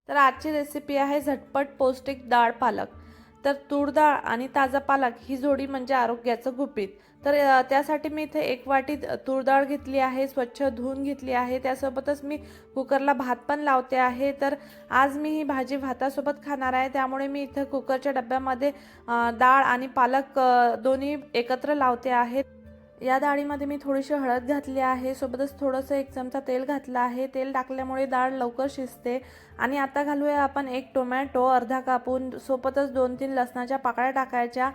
तर आजची रेसिपी आहे झटपट पौष्टिक डाळ पालक। तर तूर डाळ आणि ताजा पालक ही जोडी म्हणजे आरोग्याचं गुपित। तर त्यासाठी मी इथे 1 वाटी तूर डाळ घेतली आहे, स्वच्छ धुवून घेतली आहे। त्यासोबतच मी कुकरला भात पण लावते आहे। तर आज मी ही भाजी भातासोबत खाणार आहे, त्यामुळे मी इथे कुकरच्या डब्यामध्ये डाळ आणि पालक दोन्ही एकत्र लावते आहे। या डाळीमध्ये मी थोडीशी हळद घातली आहे, सोबतच थोडंसं 1 चमचा तेल घातलं आहे। तेल टाकल्यामुळे डाळ लवकर शिजते। आणि आता घालूया आपण 1 टोमॅटो अर्धा कापून, सोबतच 2-3 लसणाच्या पाकळ्या टाकायच्या।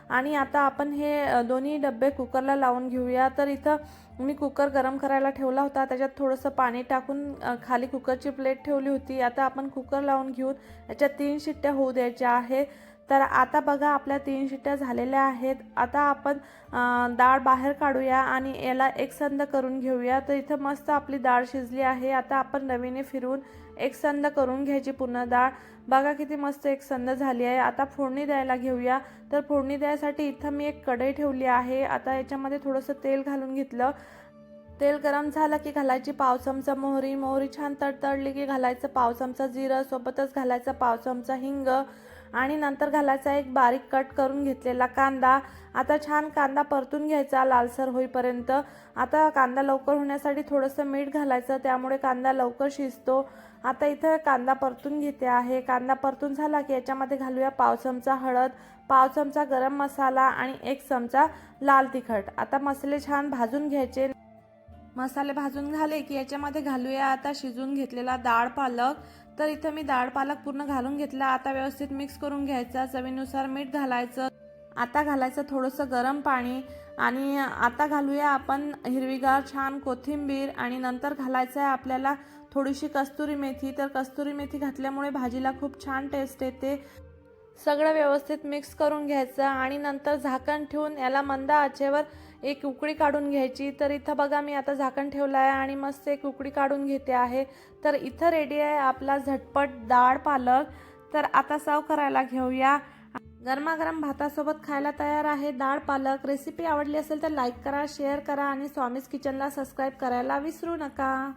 आणि आता आपण हे दोन्ही डब्बे कुकरला लावून घेऊया। तर इथं मी कुकर गरम करायला ठेवला होता, त्याच्यात थोडंसं पाणी टाकून खाली कुकरची प्लेट ठेवली होती। आता आपण कुकर लावून घेऊन याच्यात 3 शिट्ट्या होऊ द्यायच्या आहेत। तर आता बघा आपल्या 3 शिट्ट्या झालेल्या आहेत। आता आपण डाळ बाहेर काढूया आणि याला एकसंध करून घेऊया। तर इथं मस्त आपली डाळ शिजली आहे। आता आपण रवीने फिरवून एकसंध करून घ्यायची पूर्ण डाळ। बघा किती मस्त एकसंध झाली आहे। आता फोडणी द्यायला घेऊया। तर फोडणी द्यायसाठी इथं मी एक कढई ठेवली आहे। आता याच्यामध्ये थोडंसं तेल घालून घेतलं। तेल गरम झालं की घालायची पाव चमचा मोहरी। मोहरी छान तडतडली की घालायचं पाव चमचा जिरं, सोबतच घालायचा पाव चमचा हिंग आणि नंतर घालायचा एक बारीक कट करून घेतलेला कांदा। आता छान कांदा परतून घ्यायचा लालसर होईपर्यंत। आता कांदा लवकर होण्यासाठी थोडंसं मीठ घालायचं, त्यामुळे कांदा लवकर शिजतो। आता इथं कांदा परतून घेते आहे। कांदा परतून झाला की याच्यामध्ये घालूया पाव चमचा हळद, पाव चमचा गरम मसाला आणि 1 चमचा लाल तिखट। आता मसाले छान भाजून घ्यायचे। मसाले भाजून झाले की याच्यामध्ये घालूया आता शिजून घेतलेला डाळ पालक। तर इथं मी डाळ पालक पूर्ण घालून घेतला। आता व्यवस्थित मिक्स करून घ्यायचा। चवीनुसार मीठ घालायचं। आता घालायचं थोडंसं गरम पाणी आणि आता घालूया आपण हिरवीगार छान कोथिंबीर आणि नंतर घालायचं आहे आपल्याला थोडीशी कस्तुरी मेथी। तर कस्तुरी मेथी घातल्यामुळे भाजीला खूप छान टेस्ट येते। सगळं व्यवस्थित मिक्स करून घ्यायचं आणि नंतर झाकण ठेवून याला मंद आचेवर एक उकळी काढून घ्यायची। तर इथं बघा मी आता झाकण ठेवलं आहे आणि मस्त एक उकळी काढून घेते आहे। तर इथं रेडी आहे आपला झटपट डाळ पालक। तर आता सर्व करायला घेऊया। गरमागरम भातासोबत खायला तयार आहे डाळ पालक। रेसिपी आवडली असेल तर लाईक करा, शेअर करा आणि स्वामीज किचनला सबस्क्राईब करायला विसरू नका।